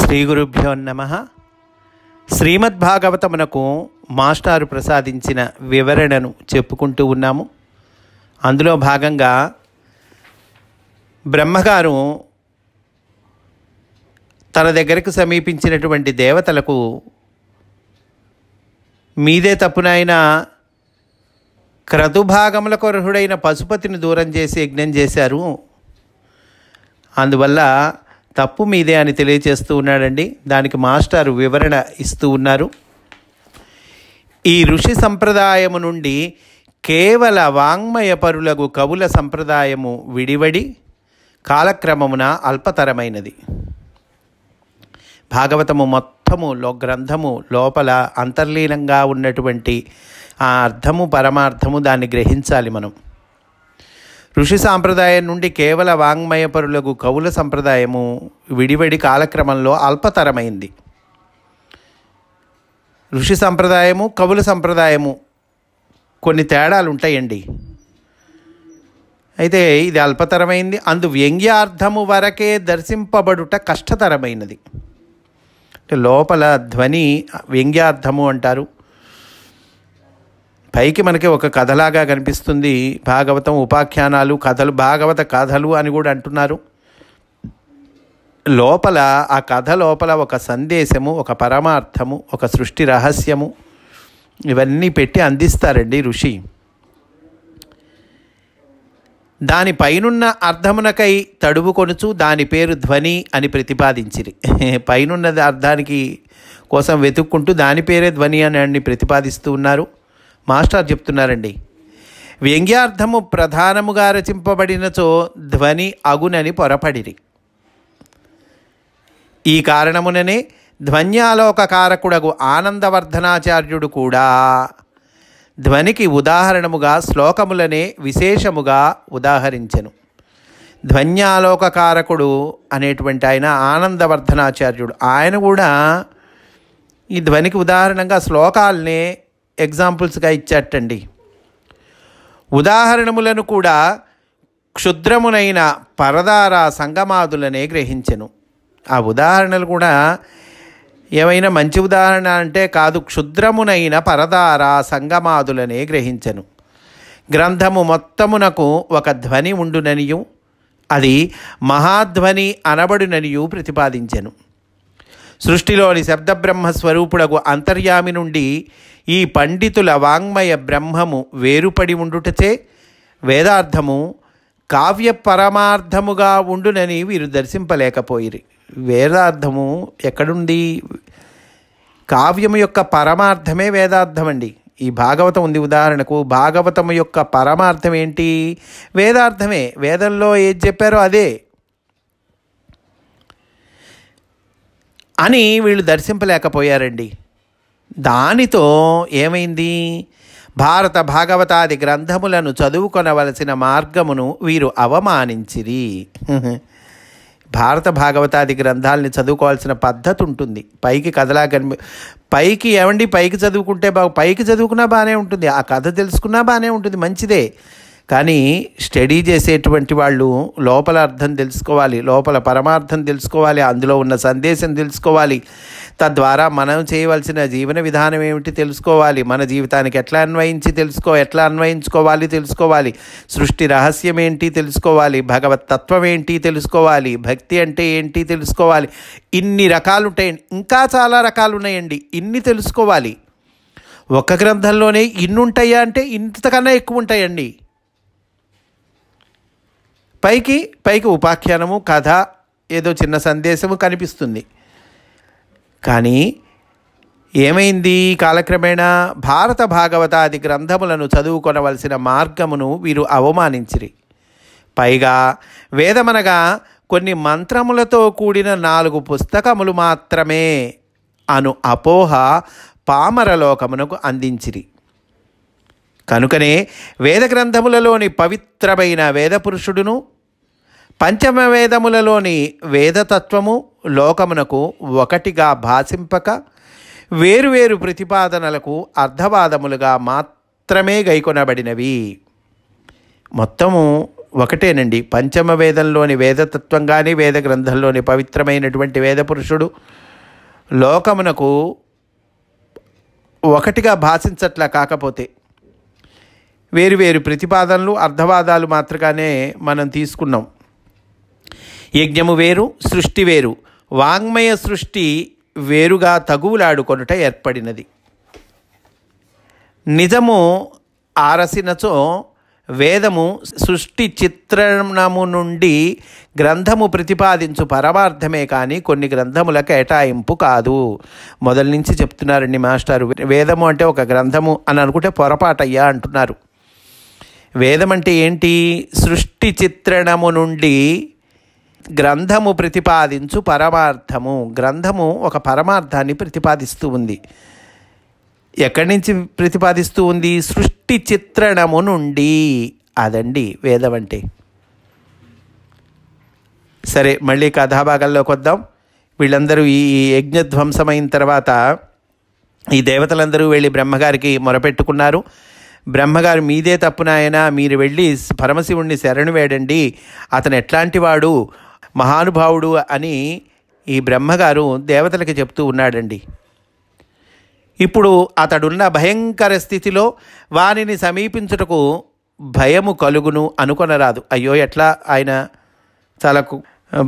శ్రీ గురుభ్యో నమః. శ్రీమద్భాగవతమునకు మాస్టారు ప్రసాదించిన వివరణను చెప్పుకుంటూ ఉన్నాము. అందులో భాగంగా బ్రహ్మగారు తన దగ్గరకు సమీపించినటువంటి దేవతలకు మీదే తప్పునైనా క్రతుభాగములకు అర్హుడైన పశుపతిని దూరం చేసి యజ్ఞం చేశారు, అందువల్ల తప్పు మీదే అని తెలియచేస్తూ ఉన్నాడండి. దానికి మాస్టారు వివరణ ఇస్తూ ఉన్నారు. ఈ ఋషి సంప్రదాయము నుండి కేవల వాంగ్మయ పరులకు కవుల సంప్రదాయము విడివడి కాలక్రమమున అల్పతరమైనది. భాగవతము మొత్తము గ్రంథము లోపల అంతర్లీనంగా ఉన్నటువంటి ఆ అర్థము పరమార్థము దాన్ని గ్రహించాలి మనం. ఋషి సాంప్రదాయం నుండి కేవల వాంగ్మయపరులకు కవుల సంప్రదాయము విడివడి కాలక్రమంలో అల్పతరమైంది. ఋషి సంప్రదాయము కవుల సంప్రదాయము కొన్ని తేడాలు ఉంటాయండి. అయితే ఇది అల్పతరమైంది. అందు వ్యంగ్యార్థము వరకే దర్శింపబడుట కష్టతరమైనది. అంటే లోపల ధ్వని వ్యంగ్యార్థము అంటారు. పైకి మనకి ఒక కథలాగా కనిపిస్తుంది. భాగవతం ఉపాఖ్యానాలు కథలు, భాగవత కథలు అని కూడా అంటున్నారు. లోపల ఆ కథ లోపల ఒక సందేశము, ఒక పరమార్థము, ఒక సృష్టి రహస్యము ఇవన్నీ పెట్టి అందిస్తారండి ఋషి. దాని పైనున్న అర్థమునకై తడువు కొనుచు దాని పేరు ధ్వని అని ప్రతిపాదించిరి. పైనున్నది అర్థానికి కోసం వెతుక్కుంటూ దాని పేరే ధ్వని అని ప్రతిపాదిస్తూ ఉన్నారు. మాస్టర్ చెప్తున్నారండి, వ్యంగ్యార్థము ప్రధానముగా రచింపబడినచో ధ్వని అగునని పొరపడిరి. ఈ కారణముననే ధ్వన్యాలోకకారకుడగు ఆనందవర్ధనాచార్యుడు కూడా ధ్వనికి ఉదాహరణముగా శ్లోకములనే విశేషముగా ఉదాహరించెను. ధ్వన్యాలోకకారకుడు అనేటువంటి ఆయన ఆనందవర్ధనాచార్యుడు, ఆయన కూడా ఈ ధ్వనికి ఉదాహరణంగా శ్లోకాలనే ఎగ్జాంపుల్స్గా ఇచ్చాటండి. ఉదాహరణములను కూడా క్షుద్రమునైన పరదార సంగమాదులనే గ్రహించెను. ఆ ఉదాహరణలు కూడా ఏమైనా మంచి ఉదాహరణ అంటే కాదు, క్షుద్రమునైన పరదార సంగమాదులనే గ్రహించెను. గ్రంథము మొత్తమునకు ఒక ధ్వని ఉండుననియు అది మహాధ్వని అనబడుననియు ప్రతిపాదించెను. సృష్టిలోని శబ్దబ్రహ్మస్వరూపుడకు అంతర్యామి నుండి ఈ పండితుల వాంగ్మయ బ్రహ్మము వేరుపడి ఉండుటచే వేదార్థము కావ్య పరమార్థముగా ఉండునని వీరు దర్శింపలేకపోయిరి. వేదార్థము ఎక్కడుంది? కావ్యము యొక్క పరమార్థమే వేదార్థం అండి. ఈ భాగవతం ఉంది ఉదాహరణకు, భాగవతము యొక్క పరమార్థం ఏంటి? వేదార్థమే. వేదంలో ఏది చెప్పారో అదే అని వీళ్ళు దర్శింపలేకపోయారండి. దానితో ఏమైంది? భారత భాగవతాది గ్రంథములను చదువుకొనవలసిన మార్గమును వీరు అవమానించిరి. భారత భాగవతాది గ్రంథాలని చదువుకోవాల్సిన పద్ధతి ఉంటుంది. పైకి కథలా పైకి చదువుకుంటే పైకి చదువుకున్నా బాగానే ఉంటుంది, ఆ కథ తెలుసుకున్నా బాగానే ఉంటుంది, మంచిదే. కానీ స్టడీ చేసేటువంటి వాళ్ళు లోపల అర్థం తెలుసుకోవాలి, లోపల పరమార్థం తెలుసుకోవాలి, అందులో ఉన్న సందేశం తెలుసుకోవాలి. తద్వారా మనం చేయవలసిన జీవన విధానం ఏమిటి తెలుసుకోవాలి, మన జీవితానికి ఎట్లా అన్వయించుకోవాలి తెలుసుకోవాలి, సృష్టి రహస్యం ఏంటి తెలుసుకోవాలి, భగవత్ తత్వం ఏంటి తెలుసుకోవాలి, భక్తి అంటే ఏంటి తెలుసుకోవాలి. ఇన్ని రకాలు ఉంటాయండి, ఇంకా చాలా రకాలు ఉన్నాయండి. ఇన్ని తెలుసుకోవాలి. ఒక గ్రంథంలోనే ఇన్ని ఉంటాయా అంటే ఇంతకన్నా ఎక్కువ ఉంటాయండి. పైకి ఉపాఖ్యానము, కథ, ఏదో చిన్న సందేశము కనిపిస్తుంది. కానీ ఏమైంది? కాలక్రమేణా భారత భాగవతాది గ్రంథములను చదువుకొనవలసిన మార్గమును వీరు అవమానించిరి. పైగా వేదమనగా కొన్ని మంత్రములతో కూడిన 4 పుస్తకములు మాత్రమే అను అపోహ పామరలోకమునకు అందించిరి. కనుకనే వేద గ్రంథములలోని పవిత్రమైన వేదపురుషుడును పంచమ వేదములలోని వేదతత్వము లోకమునకు ఒకటిగా భాషింపక వేరువేరు ప్రతిపాదనలకు అర్థవాదములుగా మాత్రమే గైకొనబడినవి. మొత్తము ఒకటేనండి. పంచమ వేదంలోని వేదతత్వం కానీ, వేద గ్రంథంలోని పవిత్రమైనటువంటి వేదపురుషుడు లోకమునకు ఒకటిగా భాషించట్లా. కాకపోతే వేరు ప్రతిపాదనలు, అర్థవాదాలు మాత్రమే మనం తీసుకున్నాం. యజ్ఞము వేరు, సృష్టి వేరు, వాంగ్మయ సృష్టి వేరుగా తగువులాడుకొనుట ఏర్పడినది. నిజము ఆరసినచో వేదము సృష్టి చిత్రణము నుండి గ్రంథము ప్రతిపాదించు పరమార్థమే కానీ కొన్ని గ్రంథముల కేటాయింపు కాదు. మొదల నుంచి చెప్తున్నారండి మాస్టారు. వేదము అంటే ఒక గ్రంథము అని అనుకుంటే పొరపాటయ్యా అంటున్నారు. వేదం అంటే ఏంటి? సృష్టి చిత్రణము నుండి గ్రంథము ప్రతిపాదించు పరమార్థము. గ్రంథము ఒక పరమార్థాన్ని ప్రతిపాదిస్తూ ఉంది. ఎక్కడి నుంచి ప్రతిపాదిస్తూ ఉంది? సృష్టి చిత్రణము నుండి. అదండి వేదం అంటే. సరే, మళ్ళీ కథాభాగాల్లోకి వద్దాం. వీళ్ళందరూ ఈ యజ్ఞధ్వంసమైన తర్వాత ఈ దేవతలందరూ వెళ్ళి బ్రహ్మగారికి మొరపెట్టుకున్నారు. బ్రహ్మగారు, మీదే తప్పునాయన, మీరు వెళ్ళి పరమశివుణ్ణి శరణు వేడండి, అతను ఎట్లాంటి వాడు, మహానుభావుడు అని ఈ బ్రహ్మగారు దేవతలకి చెప్తూ ఉన్నాడండి. ఇప్పుడు అతడున్న భయంకర స్థితిలో వారిని సమీపించుటకు భయము కలుగును అనుకొనరాదు. అయ్యో, ఎట్లా, ఆయన చాలా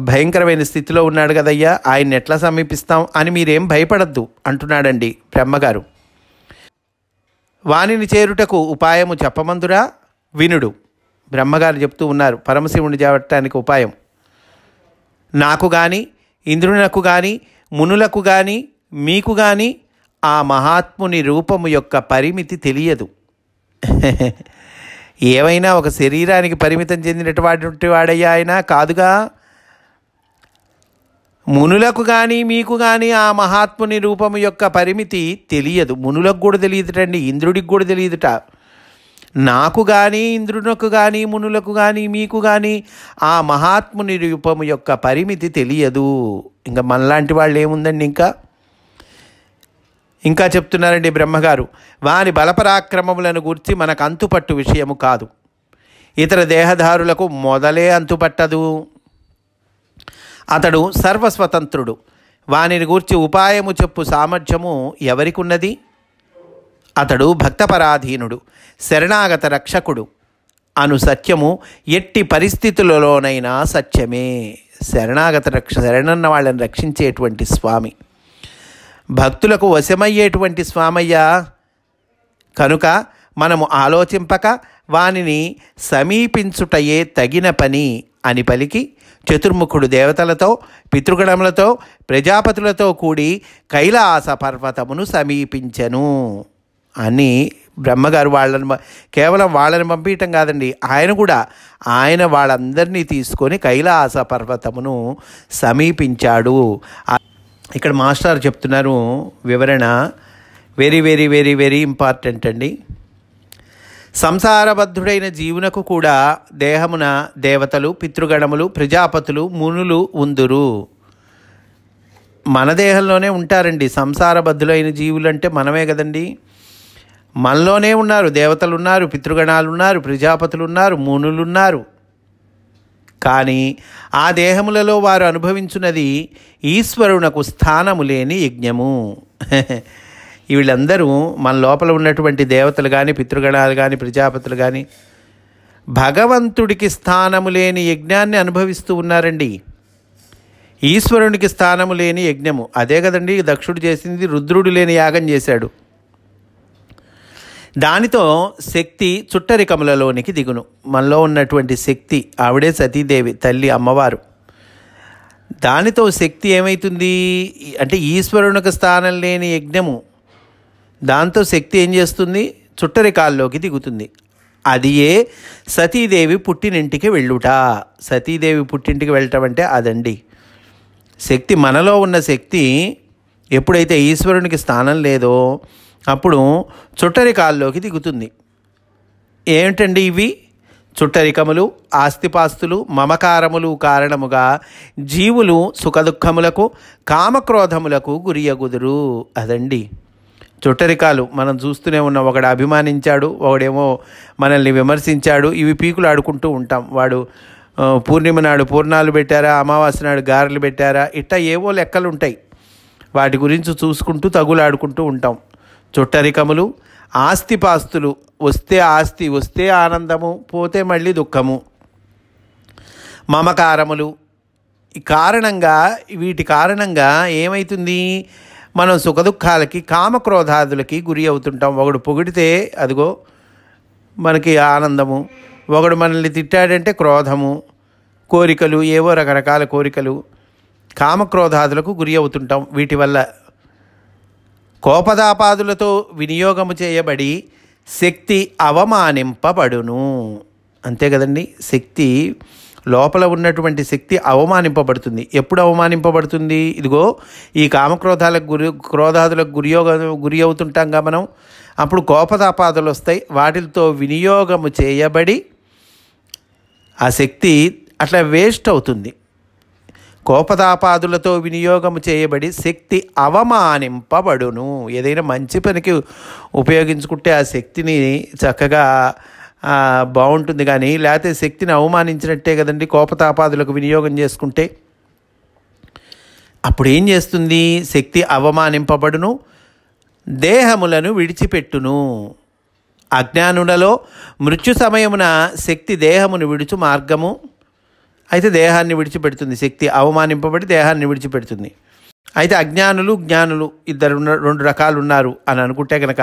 భయంకరమైన స్థితిలో ఉన్నాడు కదయ్యా, ఆయన్ని ఎట్లా సమీపిస్తాం అని మీరేం భయపడద్దు అంటున్నాడండి బ్రహ్మగారు. వానిని చేరుటకు ఉపాయము చెప్పమందురా వినుడు. బ్రహ్మగారు చెప్తూ ఉన్నారు పరమశివుని చేరటానికి ఉపాయం. నాకు కానీ, ఇంద్రునకు కానీ, మునులకు కానీ, మీకు కానీ ఆ మహాత్ముని రూపము యొక్క పరిమితి తెలియదు. ఏమైనా ఒక శరీరానికి పరిమితం చెందినటువంటి వాడయ్యా ఆయన కాదుగా. మునులకు కానీ, మీకు కానీ ఆ మహాత్ముని రూపము యొక్క పరిమితి తెలియదు. మునులకు కూడా తెలియదుటండి, ఇంద్రుడికి కూడా తెలియదుట. నాకు కానీ, ఇంద్రునకు కానీ, మునులకు కానీ, మీకు కానీ ఆ మహాత్ముని రూపము యొక్క పరిమితి తెలియదు. ఇంకా మనలాంటి వాళ్ళు ఏముందండి. ఇంకా చెప్తున్నారండి బ్రహ్మగారు, వాని బలపరాక్రమములను గూర్చి మనకు అంతుపట్టు విషయము కాదు. ఇతర దేహధారులకు మొదలే అంతుపట్టదు. అతడు సర్వస్వతంత్రుడు. వానిని గూర్చి ఉపాయము చెప్పు సామర్థ్యము ఎవరికి ఉన్నది? అతడు భక్తపరాధీనుడు, శరణాగత రక్షకుడు అను సత్యము ఎట్టి పరిస్థితులలోనైనా సత్యమే. శరణన్న వాళ్ళని రక్షించేటువంటి స్వామి, భక్తులకు వశమయ్యేటువంటి స్వామయ్యా. కనుక మనము ఆలోచింపక వానిని సమీపించుటయే తగిన పని అని పలికి చతుర్ముఖుడు దేవతలతో, పితృగణములతో, ప్రజాపతులతో కూడి కైలాస పర్వతమును సమీపించెను అని బ్రహ్మగారు కేవలం వాళ్ళని పంపించటం కాదండి, ఆయన వాళ్ళందరినీ తీసుకొని కైలాస పర్వతమును సమీపించాడు. ఇక్కడ మాస్టర్ చెప్తున్నారు వివరణ, very very very very important అండి. సంసారబద్ధుడైన జీవునకు కూడా దేహమున దేవతలు, పితృగణములు, ప్రజాపతులు, మునులు ఉందురు. మన దేహంలోనే ఉంటారండి సంసారబద్ధులైన జీవులు. అంటే మనమే కదండి. మనలోనే ఉన్నారు, దేవతలు ఉన్నారు, పితృగణాలు ఉన్నారు, ప్రజాపతులు ఉన్నారు, మునులు ఉన్నారు. కానీ ఆ దేహములలో వారు అనుభవించున్నది ఈశ్వరునకు స్థానము లేని యజ్ఞము. వీళ్ళందరూ మన లోపల ఉన్నటువంటి దేవతలు కానీ, పితృగణాలు కానీ, ప్రజాపతులు కానీ భగవంతుడికి స్థానము లేని యజ్ఞాన్ని అనుభవిస్తూ ఉన్నారండి. ఈశ్వరునికి స్థానము లేని యజ్ఞము అదే కదండి దక్షుడు చేసింది. రుద్రుడు లేని యాగం చేశాడు. దానితో శక్తి చుట్టరికములలోనికి దిగును. మనలో ఉన్నటువంటి శక్తి ఆవిడే సతీదేవి, తల్లి, అమ్మవారు. దానితో శక్తి ఏమవుతుంది అంటే ఈశ్వరునికి స్థానం లేని యజ్ఞము. దాంతో శక్తి ఏం చేస్తుంది? చుట్టరికాల్లోకి దిగుతుంది. అది సతీదేవి పుట్టినింటికి వెళ్ళుట. సతీదేవి పుట్టింటికి వెళ్ళటం అంటే అదండి. శక్తి, మనలో ఉన్న శక్తి ఎప్పుడైతే ఈశ్వరునికి స్థానం లేదో అప్పుడు చుట్టరికాల్లోకి దిగుతుంది. ఏమిటండి ఇవి? చుట్టరికములు, ఆస్తిపాస్తులు, మమకారములు కారణముగా జీవులు సుఖదుఖములకు, కామక్రోధములకు గురియగుదురు. అదండి చుట్టరికాలు మనం చూస్తూనే ఉన్నాం. ఒకడు అభిమానించాడు, ఒకడేమో మనల్ని విమర్శించాడు. ఇవి పీకులు ఆడుకుంటూ ఉంటాం. వాడు పూర్ణిమ నాడు పూర్ణాలు పెట్టారా, అమావాస్య నాడు గారెలు పెట్టారా, ఇట్లా ఏవో లెక్కలు ఉంటాయి. వాటి గురించి చూసుకుంటూ తగులాడుకుంటూ ఉంటాం. చుట్టరికములు, ఆస్తిపాస్తులు, వస్తే ఆస్తి, వస్తే ఆనందము, పోతే మళ్ళీ దుఃఖము, మమకారములు. వీటి కారణంగా ఏమవుతుంది, మనం సుఖదుఖాలకి, కామక్రోధాదులకి గురి అవుతుంటాం. ఒకడు పొగిడితే అదిగో మనకి ఆనందము, ఒకడు మనల్ని తిట్టాడంటే క్రోధము, కోరికలు, ఏవో రకరకాల కోరికలు, కామక్రోధాదులకు గురి అవుతుంటాం. వీటి వల్ల కోపదాపాదులతో వినియోగము చేయబడి శక్తి అవమానింపబడును. అంతే కదండి, శక్తి లోపల ఉన్నటువంటి శక్తి అవమానింపబడుతుంది. ఎప్పుడు అవమానింపబడుతుంది? ఇదిగో ఈ క్రోధాదులకు గురి అవుతుంటాంగా మనం. అప్పుడు కోపతాపాదులు వస్తాయి. వాటితో వినియోగము చేయబడి ఆ శక్తి అట్లా వేస్ట్ అవుతుంది. కోపతాపాదులతో వినియోగము చేయబడి శక్తి అవమానింపబడును. ఏదైనా మంచి పనికి ఉపయోగించుకుంటే ఆ శక్తిని చక్కగా బాగుంటుంది. కానీ లేకపోతే శక్తిని అవమానించినట్టే కదండి కోపతాపాదులకు వినియోగం చేసుకుంటే. అప్పుడు ఏం చేస్తుంది? శక్తి అవమానింపబడును, దేహములను విడిచిపెట్టును. అజ్ఞానులలో మృత్యు సమయమున శక్తి దేహమును విడుచు మార్గము. అయితే దేహాన్ని విడిచిపెడుతుంది. శక్తి అవమానింపబడి దేహాన్ని విడిచిపెడుతుంది. అయితే అజ్ఞానులు, జ్ఞానులు రెండు రకాలు ఉన్నారు అని అనుకుంటే కనుక,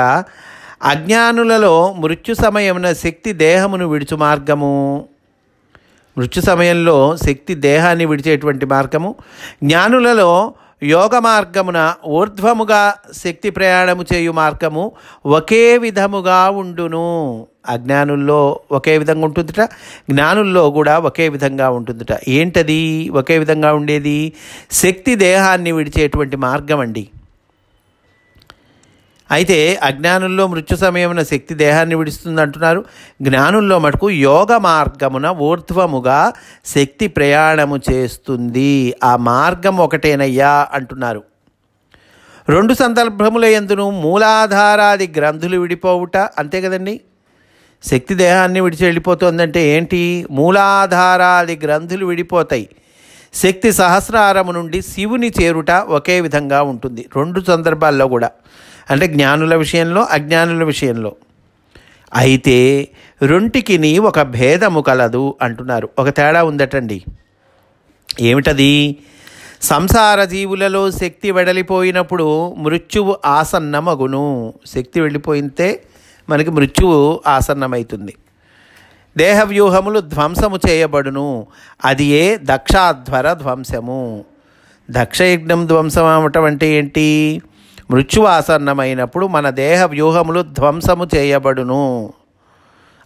అజ్ఞానులలో మృత్యు సమయమున శక్తి దేహమును విడుచు మార్గము. మృత్యు సమయంలో శక్తి దేహాన్ని విడిచేటువంటి మార్గము. జ్ఞానులలో యోగ మార్గమున ఊర్ధ్వముగా శక్తి ప్రయాణము చేయు మార్గము ఒకే విధముగా ఉండును. అజ్ఞానుల్లో ఒకే విధంగా ఉంటుందిట, జ్ఞానుల్లో కూడా ఒకే విధంగా ఉంటుందిట. ఏంటది ఒకే విధంగా ఉండేది? శక్తి దేహాన్ని విడిచేటువంటి మార్గం అండి. అయితే అజ్ఞానుల్లో మృత్యు సమయమున శక్తి దేహాన్ని విడుస్తుంది అంటున్నారు. జ్ఞానుల్లో మటుకు యోగ మార్గమున ఊర్ధ్వముగా శక్తి ప్రయాణము చేస్తుంది. ఆ మార్గం ఒకటేనయ్యా అంటున్నారు. రెండు సందర్భముల యందును మూలాధారాది గ్రంథులు విడిపోవుట. అంతే కదండి, శక్తి దేహాన్ని విడిచి వెళ్ళిపోతుందంటే ఏంటి? మూలాధారాది గ్రంథులు విడిపోతాయి. శక్తి సహస్రారము నుండి శివుని చేరుట ఒకే విధంగా ఉంటుంది రెండు సందర్భాల్లో కూడా. అంటే జ్ఞానుల విషయంలో, అజ్ఞానుల విషయంలో. అయితే రెంటికిని ఒక భేదము కలదు అంటున్నారు. ఒక తేడా ఉందటండి. ఏమిటది? సంసార జీవులలో శక్తి వెడలిపోయినప్పుడు మృత్యువు ఆసన్నమగును. శక్తి వెళ్ళిపోయితే మనకి మృత్యువు ఆసన్నమవుతుంది. దేహవ్యూహములు ధ్వంసము చేయబడును. అది ఏ దక్షాధ్వర ధ్వంసము. దక్షయజ్ఞం ధ్వంసం అవటం అంటే ఏంటి? మృత్యువాసన్నమైనప్పుడు మన దేహ వ్యూహములు ధ్వంసము చేయబడును.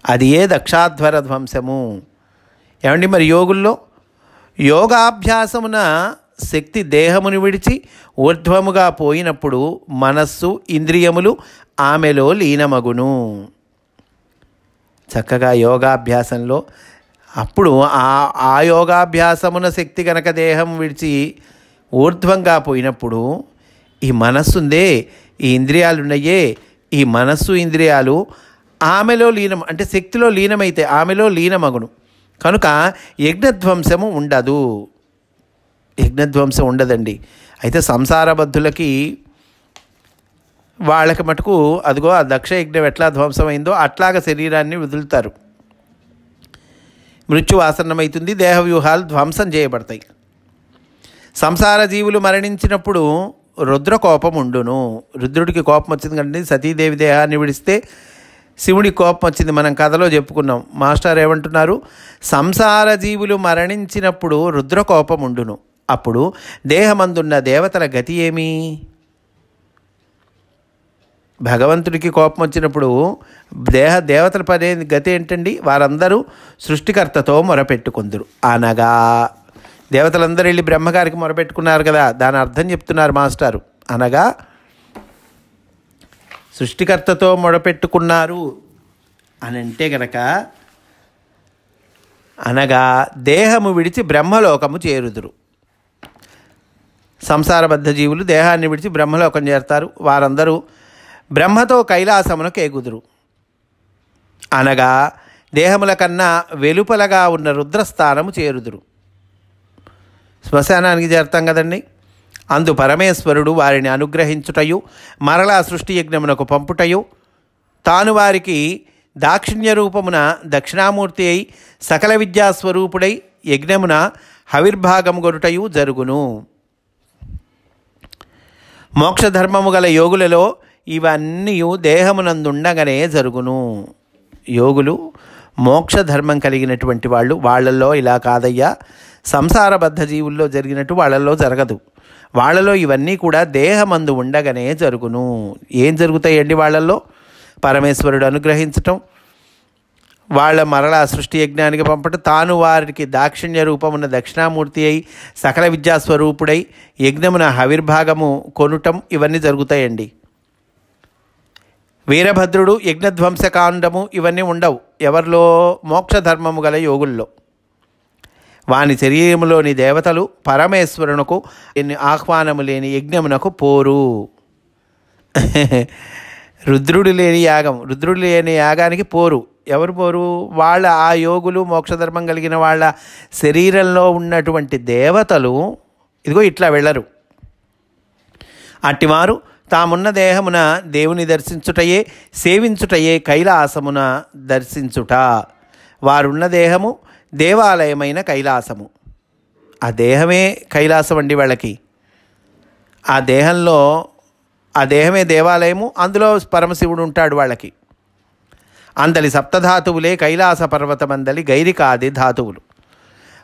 అది ఏ దక్షాధ్వర ధ్వంసము. ఏమండి, మరి యోగుల్లో యోగాభ్యాసమున శక్తి దేహమును విడిచి ఊర్ధ్వముగా పోయినప్పుడు మనస్సు, ఇంద్రియములు ఆమెలో లీనమగును. చక్కగా యోగాభ్యాసంలో అప్పుడు ఆ యోగాభ్యాసమున శక్తి కనుక దేహం విడిచి ఊర్ధ్వంగా పోయినప్పుడు ఈ మనస్సు ఉందే, ఈ ఇంద్రియాలు ఉన్నాయే, ఈ మనస్సు ఇంద్రియాలు ఆమెలో లీనం, అంటే శక్తిలో లీనమైతే ఆమెలో లీనమగును. కనుక యజ్ఞధ్వంసము ఉండదు. యజ్ఞధ్వంసం ఉండదండి. అయితే సంసారబద్ధులకి వాళ్ళకి మటుకు అదిగో ఆ దక్ష యజ్ఞం ఎట్లా ధ్వంసమైందో అట్లాగా శరీరాన్ని వదులుతారు. మృత్యు ఆసన్నమవుతుంది, దేహవ్యూహాలు ధ్వంసం చేయబడతాయి. సంసార జీవులు మరణించినప్పుడు రుద్ర కోపం ఉండును. రుద్రుడికి కోపం వచ్చింది కండి, సతీదేవి దేహాన్ని విడిస్తే శివుడికి కోపం వచ్చింది. మనం కథలో చెప్పుకున్నాం. మాస్టర్ ఏమంటున్నారు? సంసార జీవులు మరణించినప్పుడు రుద్ర కోపం ఉండును. అప్పుడు దేహమందున్న దేవతల గతి ఏమి? భగవంతుడికి కోపం వచ్చినప్పుడు దేవతల పడే గతి ఏంటండి? వారందరూ సృష్టికర్తతో మొరపెట్టుకుందరు. అనగా దేవతలందరూ వెళ్ళి బ్రహ్మగారికి మొరపెట్టుకున్నారు కదా, దాని అర్థం చెప్తున్నారు మాస్టారు. అనగా సృష్టికర్తతో మొరపెట్టుకున్నారు అని అంటే గనక, అనగా దేహము విడిచి బ్రహ్మలోకము చేరుదురు. సంసారబద్ధ జీవులు దేహాన్ని విడిచి బ్రహ్మలోకం చేరుతారు. వారందరూ బ్రహ్మతో కైలాసమునకు ఎగుదురు. అనగా దేహముల కన్నా వెలుపలగా ఉన్న రుద్రస్థానము చేరుదురు. శ్మశానానికి చేరుతాం కదండి. అందు పరమేశ్వరుడు వారిని అనుగ్రహించుటయు మరలా సృష్టి యజ్ఞమునకు పంపుటయు తాను వారికి దాక్షిణ్య రూపమున దక్షిణామూర్తి అయి సకల విద్యాస్వరూపుడై యజ్ఞమున హవిర్భాగము గొరుటయు జరుగును. మోక్షధర్మము గల యోగులలో ఇవన్నీ దేహమునందుండగానే జరుగును. యోగులు మోక్షధర్మం కలిగినటువంటి వాళ్ళు. వాళ్ళల్లో ఇలా కాదయ్యా, సంసారబద్ధ జీవుల్లో జరిగినట్టు వాళ్ళల్లో జరగదు. వాళ్ళలో ఇవన్నీ కూడా దేహమందు ఉండగానే జరుగును. ఏం జరుగుతాయండి వాళ్ళల్లో? పరమేశ్వరుడు అనుగ్రహించటం, వాళ్ళ మరలా సృష్టి యజ్ఞానికి పంపటం, తాను వారికి దాక్షిణ్య రూపమున్న దక్షిణామూర్తి అయి సకల విద్యాస్వరూపుడై యజ్ఞమున హవిర్భాగము కొనుటం, ఇవన్నీ జరుగుతాయండి. వీరభద్రుడు యజ్ఞధ్వంసకాండము ఇవన్నీ ఉండవు ఎవరిలో? మోక్షధర్మము గల యోగుల్లో. వాని శరీరములోని దేవతలు పరమేశ్వరునకు ఆహ్వానము లేని యజ్ఞమునకు పోరు. రుద్రుడు లేని యాగానికి పోరు. ఎవరు పోరు? వాళ్ళ ఆ యోగులు, మోక్షధర్మం కలిగిన వాళ్ళ శరీరంలో ఉన్నటువంటి దేవతలు ఇదిగో ఇట్లా వెళ్ళరు. అట్టివారు తామున్న దేహమున దేవుని దర్శించుటయే, సేవించుటయే కైలాసమున దర్శించుట. వారున్న దేహము దేవాలయమైన కైలాసము. ఆ దేహమే కైలాసం అండి వాళ్ళకి. ఆ దేహమే దేవాలయము. అందులో పరమశివుడు ఉంటాడు వాళ్ళకి. అందలి సప్తధాతువులే కైలాస పర్వతమందలి గైరికాది ధాతువులు.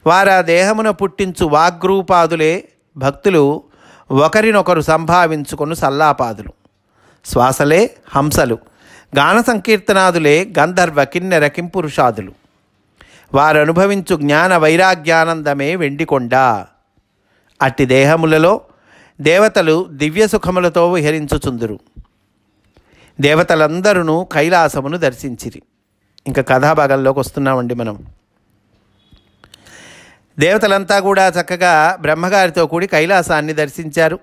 వారు ఆ దేహమున పుట్టించు వాగ్రూపాదులే భక్తులు ఒకరినొకరు సంభావించుకొను సల్లాపాదులు. శ్వాసలే హంసలు, గాన సంకీర్తనాదులే గంధర్వ కిన్నెర కింపురుషాదులు. వారు అనుభవించు జ్ఞాన వైరాగ్యానందమే వెండికొండ. అట్టి దేహములలో దేవతలు దివ్య సుఖములతో విహరించుచుందురు. దేవతలందరూ కైలాసమును దర్శించిరి. ఇంకా కథాభాగంలోకి వస్తున్నామండి మనం. దేవతలంతా కూడా చక్కగా బ్రహ్మగారితో కూడి కైలాసాన్ని దర్శించారు.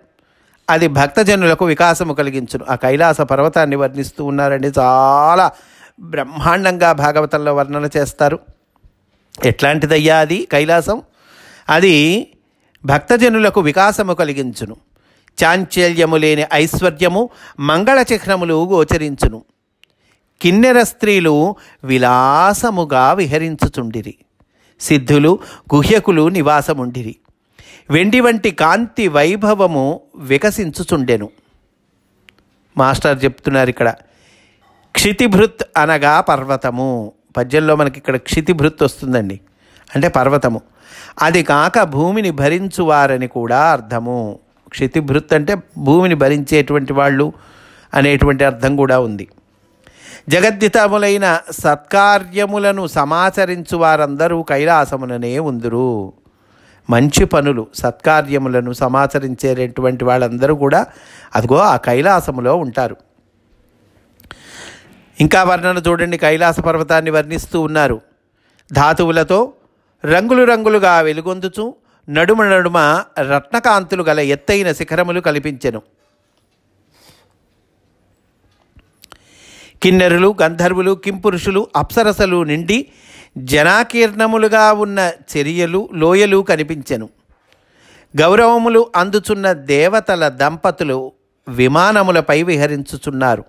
అది భక్తజనులకు వికాసము కలిగించును. ఆ కైలాస పర్వతాన్ని వర్ణిస్తూ ఉన్నారండి. చాలా బ్రహ్మాండంగా భాగవతంలో వర్ణన చేస్తారు. ఎట్లాంటిదయ్యా అది కైలాసం? అది భక్తజనులకు వికాసము కలిగించును. చాంచల్యము లేని ఐశ్వర్యము, మంగళ చిహ్నములు గోచరించును. కిన్నెర స్త్రీలు విలాసముగా విహరించుచుండిరి. సిద్ధులు గుహ్యకులు నివాసముండిరి. వెండి వంటి కాంతి వైభవము వికసించుచుండెను. మాస్టర్ చెప్తున్నారు ఇక్కడ. క్షితిభృత్ అనగా పర్వతము. పద్యంలో మనకి ఇక్కడ క్షితిభృత్ వస్తుందండి, అంటే పర్వతము. అది కాక భూమిని భరించువారని కూడా అర్థము. క్షితిభృత్ అంటే భూమిని భరించేటువంటి వాళ్ళు అనేటువంటి అర్థం కూడా ఉంది. జగద్దితములైన సత్కార్యములను సమాచరించు వారందరూ కైలాసముననే ఉందురు. మంచి పనులు, సత్కార్యములను సమాచరించేటువంటి వాళ్ళందరూ కూడా అదిగో ఆ కైలాసములో ఉంటారు. ఇంకా వర్ణన చూడండి. కైలాస పర్వతాన్ని వర్ణిస్తూ ఉన్నారు. ధాతువులతో రంగులు రంగులుగా వెలుగొందుచు నడుమ నడుమ రత్నకాంతులు గల ఎత్తైన శిఖరములు కల్పించెను. కిన్నెరులు, గంధర్వులు, కింపురుషులు, అప్సరసలు నిండి జనాకీర్ణములుగా ఉన్న చెరియలు, లోయలు కనిపించెను. గౌరవములు అందుచున్న దేవతల దంపతులు విమానములపై విహరించుచున్నారు.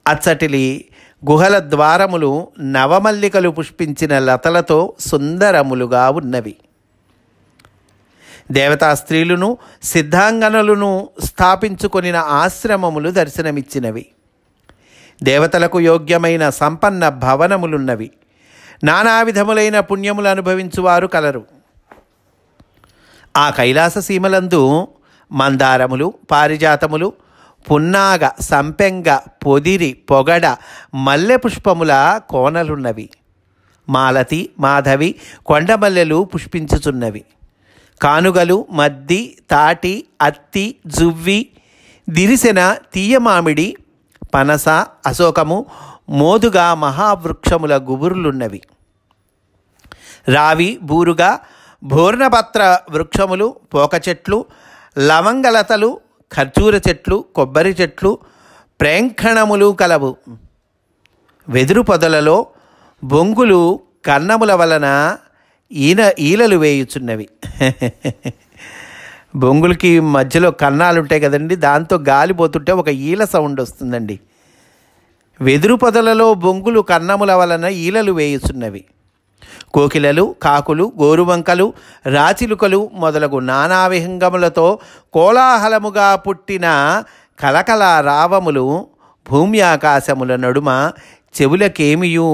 అచ్చటిలి గుహల ద్వారములు నవమల్లికలు పుష్పించిన లతలతో సుందరములుగా ఉన్నవి. దేవతా స్త్రీలను, సిద్ధాంగనలను స్థాపించుకొనిన ఆశ్రమములు దర్శనమిచ్చినవి. దేవతలకు యోగ్యమైన సంపన్న భవనములున్నవి. నానా విధములైన పుణ్యములు అనుభవించువారు కలరు. ఆ కైలాస సీమలందు మందారములు, పారిజాతములు, పున్నాగ, సంపెంగ, పొదిరి, పొగడ, మల్లె పుష్పముల కోనలున్నవి. మాలతి, మాధవి, కొండమల్లెలు పుష్పించుచున్నవి. కానుగలు, మద్ది, తాటి, అత్తి, జువ్వి, దిరిసెన, తీయమామిడి, పనస, అశోకము, మోదుగా మహావృక్షముల గుబురులున్నవి. రావి, బూరుగా, భూర్ణపత్ర వృక్షములు, పోక చెట్లు, లవంగలతలు, ఖర్జూర చెట్లు, కొబ్బరి చెట్లు, ప్రేంఖణములు కలవు. వెదురు పొదలలో బొంగులు కన్నముల వలన ఈలలు వేయుచున్నవి. బొంగులకి మధ్యలో కన్నాలు ఉంటాయి కదండి, దాంతో గాలి పోతుంటే ఒక ఈల సౌండ్ వస్తుందండి. వెదురు పొదలలో బొంగులు కన్నముల వలన ఈలలు వేయుచున్నవి. కోకిలలు, కాకులు, గోరువంకలు, రాచిలుకలు మొదలగు నానా విహంగములతో కోలాహలముగా పుట్టిన కలకల రావములు భూమి ఆకాశముల నడుమ చెవులకేమియు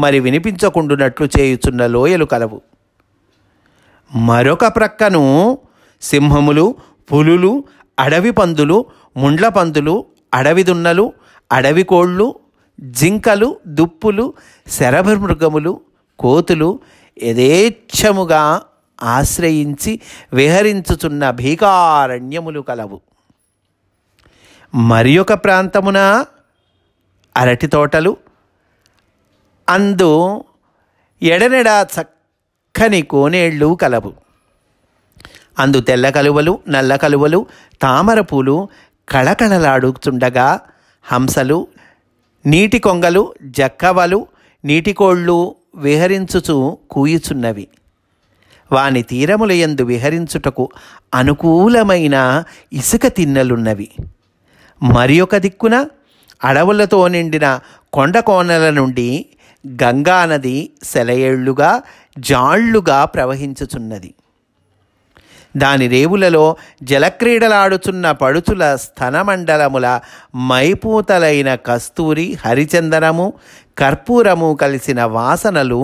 మరి వినిపించకుండునట్లు చేయుచున్న లోయలు కలవు. మరొక ప్రక్కను సింహములు, పులులు, అడవి పందులు, ముండ్ల పందులు, అడవి దున్నలు, అడవి కోళ్ళు, జింకలు, దుప్పులు, శరభమృగములు, కోతులు యథేచ్ఛముగా ఆశ్రయించి విహరించుచున్న భీకారణ్యములు కలవు. మరి ఒక ప్రాంతమున అరటి తోటలు, అందు ఎడనెడ చక్కని కోనేళ్ళు కలవు. అందు తెల్ల కలువలు, నల్ల కలువలు, తామర పూలు కళకళలాడుచుండగా హంసలు, నీటి కొంగలు, జక్కవలు, నీటికోళ్ళు విహరించుచు కూయుచున్నవి. వాని తీరముల యందు విహరించుటకు అనుకూలమైన ఇసుక తిన్నెలున్నవి. మరి ఒక దిక్కున అడవులతో నిండిన కొండ కోనల నుండి గంగానది సెలయేళ్లుగా జాళ్లుగా ప్రవహించుచున్నది. దాని రేవులలో జలక్రీడలాడుచున్న పడుచుల స్తనమండలముల మైపూతలైన కస్తూరి, హరిచందనము, కర్పూరము కలిసిన వాసనలు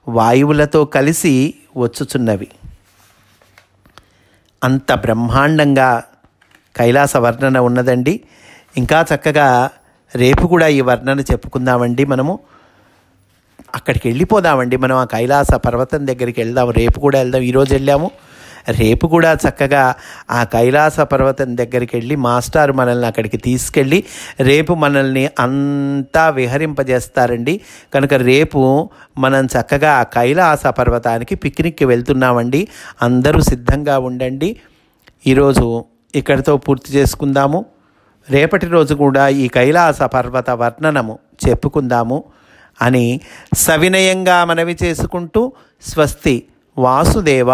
వాయువులతో కలిసి వచ్చుచున్నవి. అంత బ్రహ్మాండంగా కైలాస వర్ణన ఉన్నదండి. ఇంకా చక్కగా రేపు కూడా ఈ వర్ణన చెప్పుకుందామండి. మనము అక్కడికి వెళ్ళిపోదామండి. మనం ఆ కైలాస పర్వతం దగ్గరికి వెళ్దాం. రేపు కూడా వెళ్దాం. ఈరోజు వెళ్ళాము, రేపు కూడా చక్కగా ఆ కైలాస పర్వతం దగ్గరికి వెళ్ళి మాస్టారు మనల్ని అక్కడికి తీసుకెళ్ళి రేపు మనల్ని అంతా విహరింపజేస్తారండి. కనుక రేపు మనం చక్కగా ఆ కైలాస పర్వతానికి పిక్నిక్కి వెళ్తున్నామండి. అందరూ సిద్ధంగా ఉండండి. ఈరోజు ఇక్కడితో పూర్తి చేసుకుందాము. రేపటి రోజు కూడా ఈ కైలాస పర్వత వర్ణనము చెప్పుకుందాము అని సవినయంగా మనవి చేసుకుంటూ స్వస్తి. వాసుదేవ.